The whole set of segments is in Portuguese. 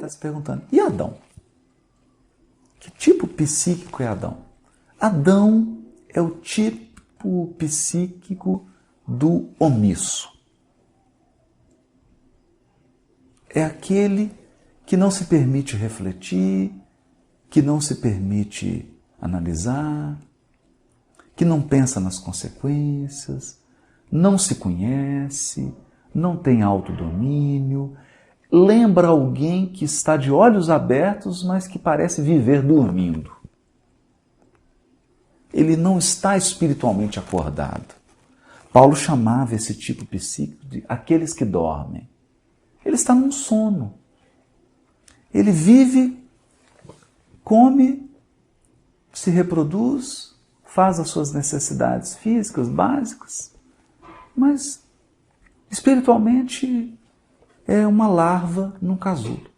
estar se perguntando, e Adão? Que tipo psíquico é Adão? Adão é o tipo psíquico do omisso. É aquele que não se permite refletir, que não se permite analisar, que não pensa nas consequências, não se conhece, não tem autodomínio, lembra alguém que está de olhos abertos, mas que parece viver dormindo. Ele não está espiritualmente acordado. Paulo chamava esse tipo psíquico de aqueles que dormem. Ele está num sono. Ele vive, come, se reproduz, faz as suas necessidades físicas básicas, mas espiritualmente é uma larva num casulo.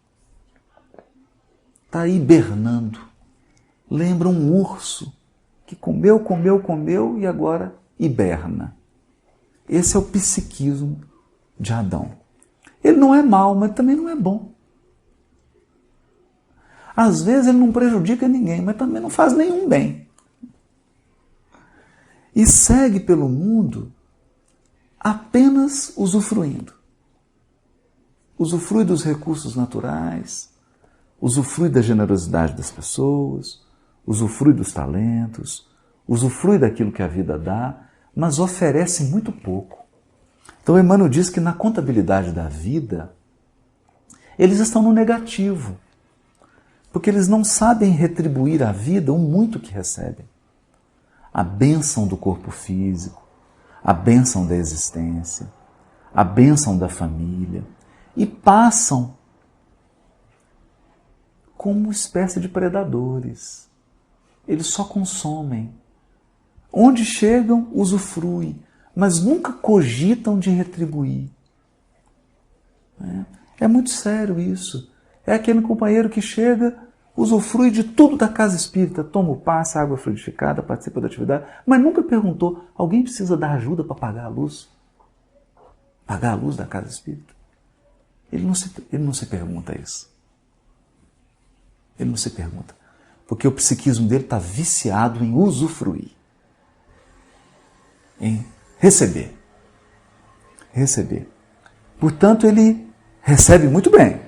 Está hibernando. Lembra um urso que comeu e agora hiberna. Esse é o psiquismo de Adão. Ele não é mau, mas também não é bom. Às vezes ele não prejudica ninguém, mas também não faz nenhum bem. E segue pelo mundo apenas usufruindo. Usufrui dos recursos naturais, usufrui da generosidade das pessoas, usufrui dos talentos, usufrui daquilo que a vida dá, mas oferece muito pouco. Então Emmanuel diz que na contabilidade da vida, eles estão no negativo, porque eles não sabem retribuir à vida o muito que recebem. A bênção do corpo físico, a bênção da existência, a bênção da família, e passam como uma espécie de predadores. Eles só consomem. Onde chegam, usufruem, mas nunca cogitam de retribuir. É muito sério isso. É aquele companheiro que chega, usufrui de tudo da casa espírita, toma o passe, água fluidificada, participa da atividade, mas nunca perguntou, alguém precisa dar ajuda para pagar a luz? Pagar a luz da casa espírita? Ele não se pergunta isso. Ele não se pergunta. Porque o psiquismo dele está viciado em usufruir. Em receber. Receber. Portanto, ele recebe muito bem.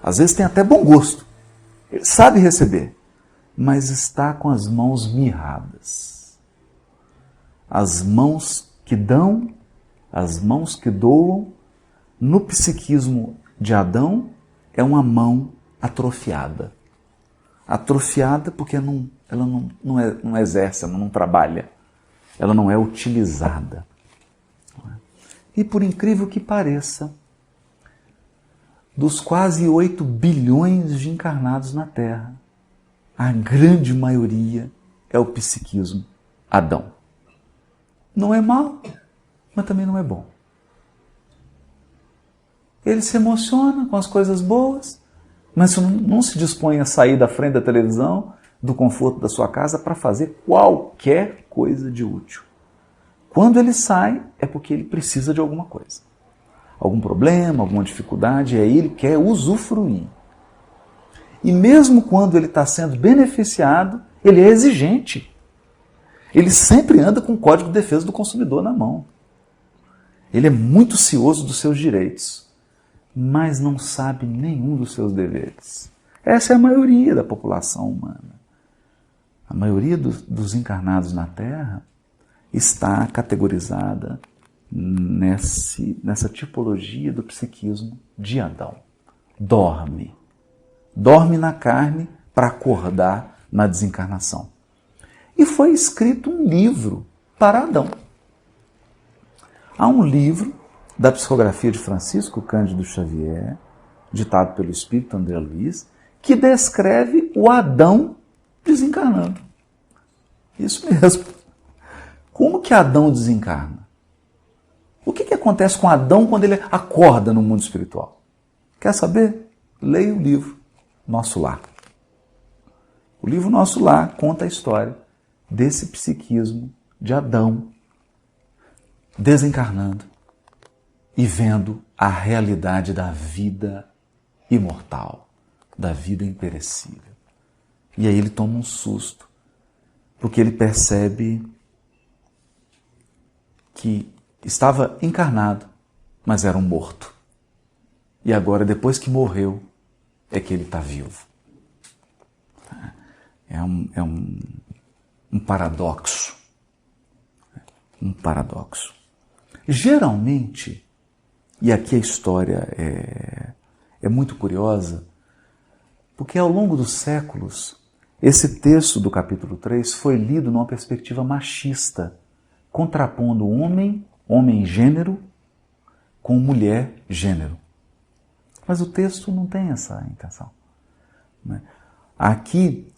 Às vezes tem até bom gosto. Ele sabe receber. Mas está com as mãos mirradas. As mãos que dão, as mãos que doam, no psiquismo de Adão, é uma mão atrofiada. Atrofiada porque ela não exerce, ela não trabalha. Ela não é utilizada. E por incrível que pareça, dos quase 8 bilhões de encarnados na Terra, a grande maioria é o psiquismo Adão. Não é mal, mas também não é bom. Ele se emociona com as coisas boas, mas não se dispõe a sair da frente da televisão, do conforto da sua casa, para fazer qualquer coisa de útil. Quando ele sai, é porque ele precisa de alguma coisa. Algum problema, alguma dificuldade, e aí ele quer usufruir. E mesmo quando ele está sendo beneficiado, ele é exigente. Ele sempre anda com o Código de Defesa do Consumidor na mão. Ele é muito cioso dos seus direitos, mas não sabe nenhum dos seus deveres. Essa é a maioria da população humana. A maioria dos encarnados na Terra está categorizada nessa tipologia do psiquismo de Adão. Dorme. Dorme na carne para acordar na desencarnação. E foi escrito um livro para Adão. Há um livro da psicografia de Francisco Cândido Xavier, ditado pelo espírito André Luiz, que descreve o Adão desencarnando. Isso mesmo. Como que Adão desencarna? O que acontece com Adão quando ele acorda no mundo espiritual? Quer saber? Leia o livro Nosso Lar. O livro Nosso Lar conta a história desse psiquismo de Adão desencarnando e vendo a realidade da vida imortal, da vida imperecível. E aí ele toma um susto, porque ele percebe que estava encarnado, mas era um morto. E agora, depois que morreu, é que ele está vivo. É um paradoxo. Um paradoxo. Geralmente, e aqui a história é muito curiosa, porque ao longo dos séculos, esse texto do capítulo 3 foi lido numa perspectiva machista, contrapondo homem gênero, com mulher gênero. Mas o texto não tem essa intenção. Aqui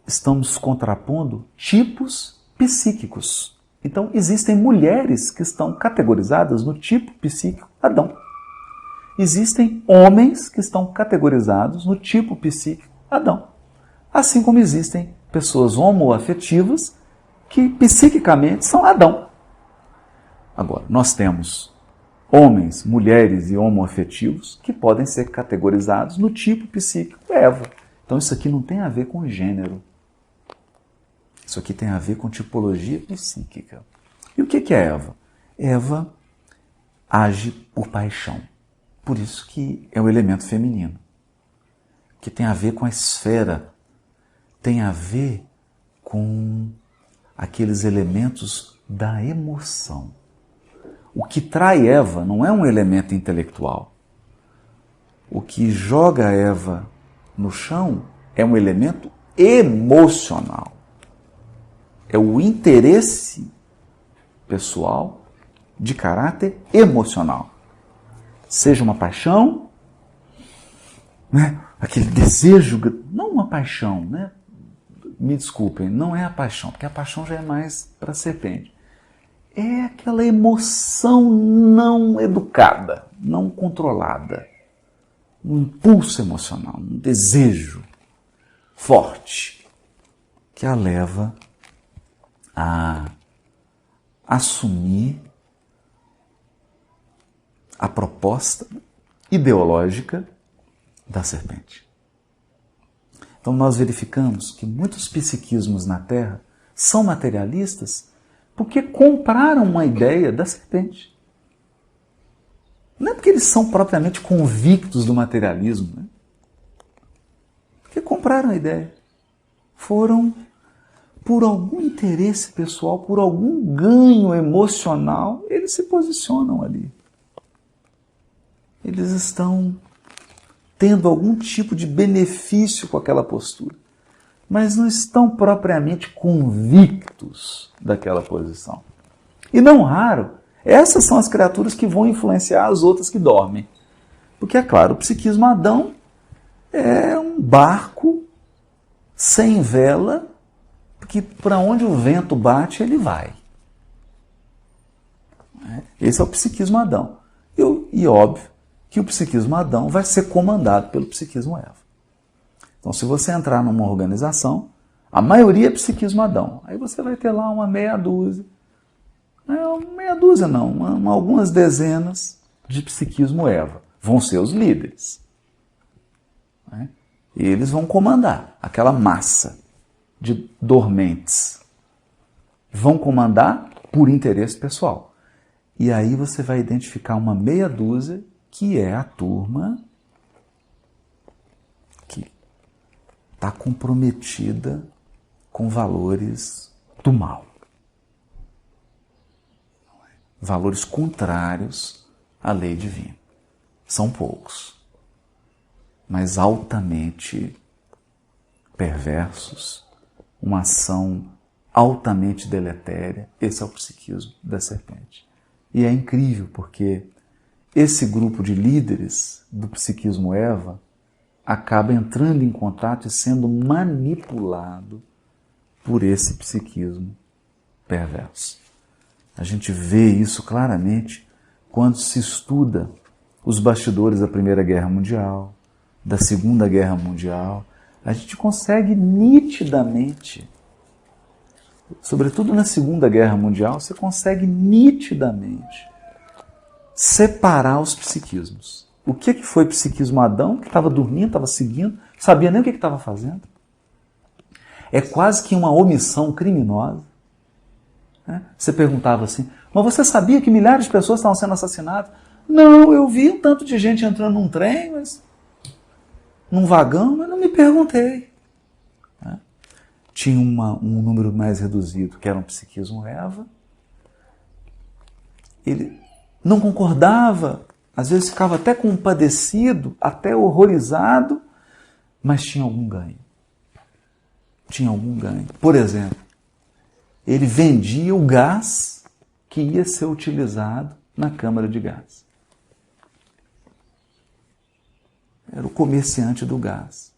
estamos contrapondo tipos psíquicos. Então, existem mulheres que estão categorizadas no tipo psíquico Adão. Existem homens que estão categorizados no tipo psíquico Adão. Assim como existem pessoas homoafetivas que psiquicamente são Adão. Agora, nós temos homens, mulheres e homoafetivos que podem ser categorizados no tipo psíquico Eva. Então isso aqui não tem a ver com gênero. Isso aqui tem a ver com tipologia psíquica. E o que é Eva? Eva age por paixão. Por isso que é o elemento feminino. Que tem a ver com a esfera. Tem a ver com aqueles elementos da emoção. O que trai Eva não é um elemento intelectual. O que joga Eva no chão é um elemento emocional. É o interesse pessoal de caráter emocional. Seja uma paixão, né? Aquele desejo, não uma paixão, né? Me desculpem, não é a paixão, porque a paixão já é mais para a serpente. É aquela emoção não educada, não controlada. Um impulso emocional, um desejo forte que a leva a assumir a proposta ideológica da serpente. Então nós verificamos que muitos psiquismos na Terra são materialistas porque compraram uma ideia da serpente. Não é porque eles são propriamente convictos do materialismo, né? Porque compraram a ideia. Foram por algum interesse pessoal, por algum ganho emocional, eles se posicionam ali. Eles estão tendo algum tipo de benefício com aquela postura, mas não estão propriamente convictos daquela posição. E não raro, essas são as criaturas que vão influenciar as outras que dormem. Porque, é claro, o psiquismo Adão é um barco sem vela, que para onde o vento bate, ele vai. Esse é o psiquismo Adão. E óbvio que o psiquismo Adão vai ser comandado pelo psiquismo Eva. Então, se você entrar numa organização, a maioria é psiquismo Adão. Aí você vai ter lá uma meia dúzia. Meia dúzia não, algumas dezenas de psiquismo Eva. Vão ser os líderes. E eles vão comandar aquela massa de dormentes. Vão comandar por interesse pessoal. E aí você vai identificar uma meia dúzia que é a turma que está comprometida com valores do mal. Valores contrários à lei divina. São poucos, mas altamente perversos, uma ação altamente deletéria. Esse é o psiquismo da serpente. E é incrível porque esse grupo de líderes do psiquismo Eva acaba entrando em contato e sendo manipulado por esse psiquismo perverso. A gente vê isso claramente quando se estuda os bastidores da Primeira Guerra Mundial, da Segunda Guerra Mundial. A gente consegue nitidamente, sobretudo na Segunda Guerra Mundial, você consegue nitidamente separar os psiquismos. O que foi psiquismo Adão, que estava dormindo, estava seguindo, sabia nem o que estava fazendo. É quase que uma omissão criminosa. Né? Você perguntava assim, mas você sabia que milhares de pessoas estavam sendo assassinadas? Não, eu vi um tanto de gente entrando num trem, num vagão, mas não me perguntei. Né? Tinha um número mais reduzido, que era um psiquismo Eva. Ele não concordava, às vezes ficava até compadecido, até horrorizado, mas tinha algum ganho. Tinha algum ganho. Por exemplo, ele vendia o gás que ia ser utilizado na câmara de gás. Era o comerciante do gás.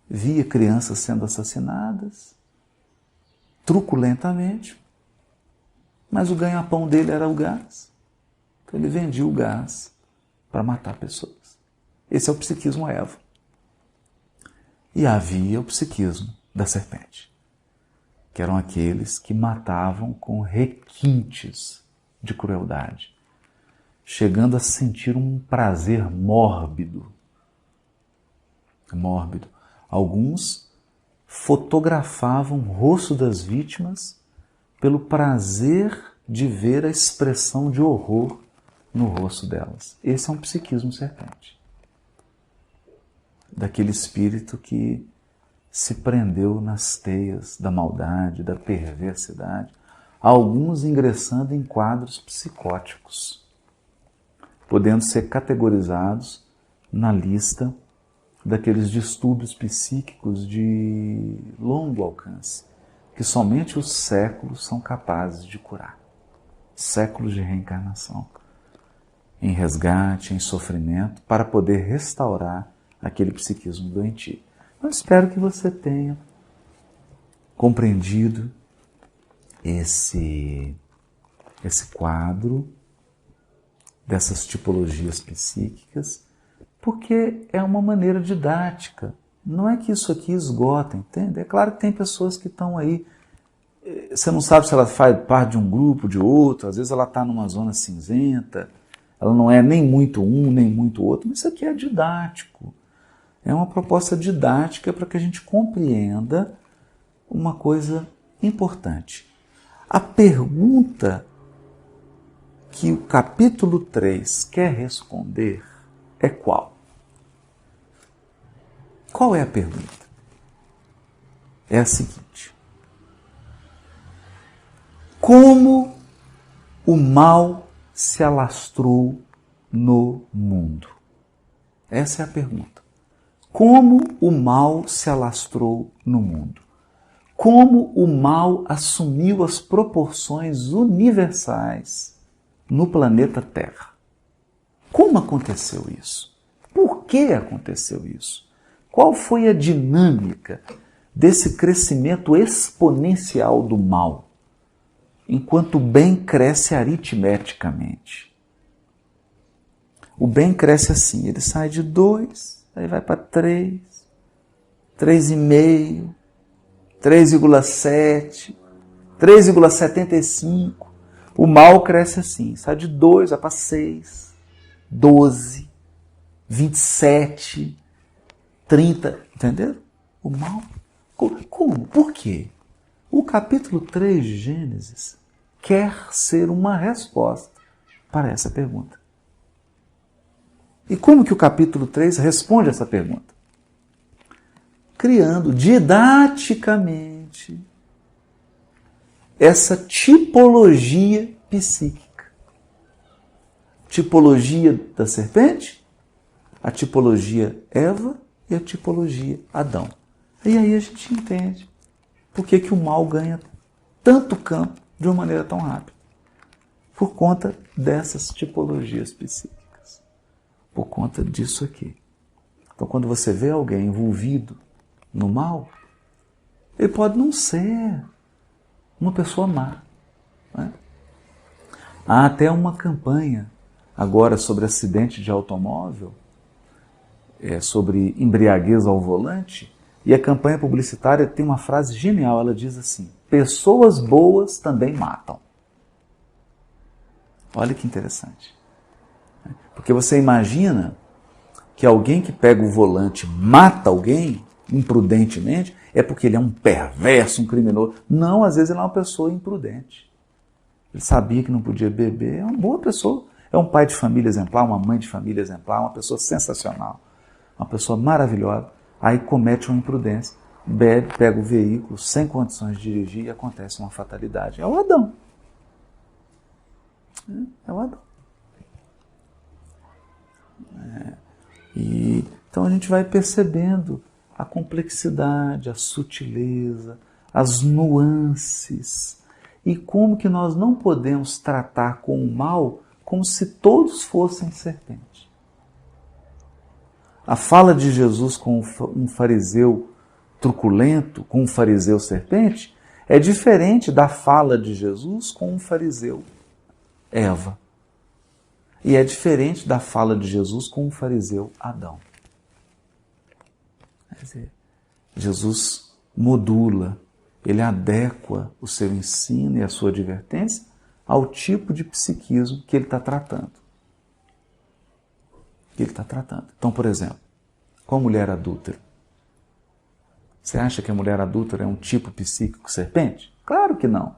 Via crianças sendo assassinadas, truculentamente, mas o ganha-pão dele era o gás. Então ele vendia o gás para matar pessoas. Esse é o psiquismo Eva. E havia o psiquismo da serpente, que eram aqueles que matavam com requintes de crueldade, chegando a sentir um prazer mórbido. Mórbido. Alguns fotografavam o rosto das vítimas pelo prazer de ver a expressão de horror no rosto delas. Esse é um psiquismo serpente. Daquele espírito que se prendeu nas teias da maldade, da perversidade, alguns ingressando em quadros psicóticos, podendo ser categorizados na lista daqueles distúrbios psíquicos de longo alcance, que somente os séculos são capazes de curar. Séculos de reencarnação, em resgate, em sofrimento, para poder restaurar aquele psiquismo doentio. Eu espero que você tenha compreendido esse quadro dessas tipologias psíquicas, porque é uma maneira didática. Não é que isso aqui esgota, entende? É claro que tem pessoas que estão aí, você não sabe se ela faz parte de um grupo, de outro, às vezes ela está numa zona cinzenta, ela não é nem muito um, nem muito outro, mas isso aqui é didático. É uma proposta didática para que a gente compreenda uma coisa importante. A pergunta que o capítulo 3 quer responder é qual? Qual é a pergunta? É a seguinte: como o mal se alastrou no mundo? Essa é a pergunta. Como o mal se alastrou no mundo? Como o mal assumiu as proporções universais no planeta Terra? Como aconteceu isso? Por que aconteceu isso? Qual foi a dinâmica desse crescimento exponencial do mal, enquanto o bem cresce aritmeticamente? O bem cresce assim, ele sai de 2, aí vai para 3, 3,5, 3,7, 3,75. O mal cresce assim, sai de 2, vai para 6, 12, 27, 30. Entenderam? O mal. Como? Por quê? O capítulo 3 de Gênesis quer ser uma resposta para essa pergunta. E como que o capítulo 3 responde essa pergunta? Criando didaticamente essa tipologia psíquica. Tipologia da serpente, a tipologia Eva e a tipologia Adão. E aí a gente entende por que o mal ganha tanto campo de uma maneira tão rápida. Por conta dessas tipologias psíquicas. Por conta disso aqui. Então, quando você vê alguém envolvido no mal, ele pode não ser uma pessoa má. Né? Há até uma campanha agora sobre acidente de automóvel, sobre embriaguez ao volante, e a campanha publicitária tem uma frase genial, ela diz assim: pessoas boas também matam. Olha que interessante. Porque você imagina que alguém que pega o volante mata alguém imprudentemente é porque ele é um perverso, um criminoso. Não, às vezes ele é uma pessoa imprudente. Ele sabia que não podia beber, é uma boa pessoa. É um pai de família exemplar, uma mãe de família exemplar, uma pessoa sensacional, uma pessoa maravilhosa. Aí comete uma imprudência, bebe, pega o veículo sem condições de dirigir e acontece uma fatalidade. É o Adão. É o Adão. Então a gente vai percebendo a complexidade, a sutileza, as nuances e como que nós não podemos tratar com o mal como se todos fossem serpentes. A fala de Jesus com um fariseu truculento, com um fariseu serpente, é diferente da fala de Jesus com um fariseu Eva. E é diferente da fala de Jesus com o fariseu Adão. Quer dizer, Jesus modula, ele adequa o seu ensino e a sua advertência ao tipo de psiquismo que ele está tratando. Então, por exemplo, com a mulher adúltera. Você acha que a mulher adúltera é um tipo psíquico serpente? Claro que não.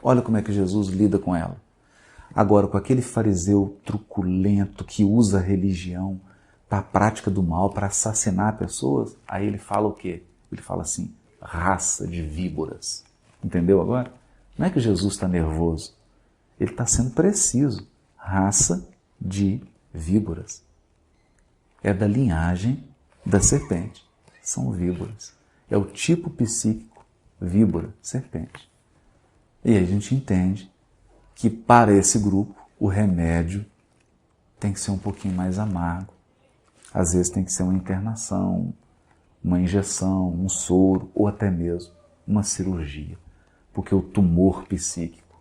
Olha como é que Jesus lida com ela. Agora, com aquele fariseu truculento que usa a religião para a prática do mal, para assassinar pessoas, aí ele fala o quê? Ele fala assim, raça de víboras. Entendeu agora? Não é que Jesus está nervoso. Ele está sendo preciso. Raça de víboras. É da linhagem da serpente. São víboras. É o tipo psíquico víbora, serpente. E aí a gente entende que para esse grupo o remédio tem que ser um pouquinho mais amargo. Às vezes tem que ser uma internação, uma injeção, um soro ou até mesmo uma cirurgia. Porque o tumor psíquico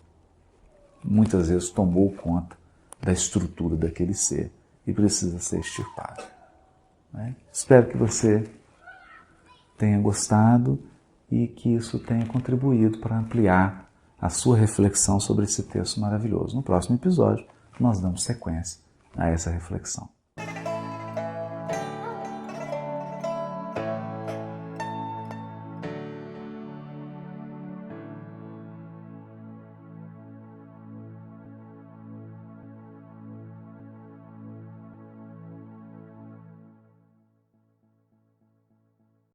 muitas vezes tomou conta da estrutura daquele ser e precisa ser extirpado. Espero que você tenha gostado e que isso tenha contribuído para ampliar a sua reflexão sobre esse texto maravilhoso. No próximo episódio, nós damos sequência a essa reflexão.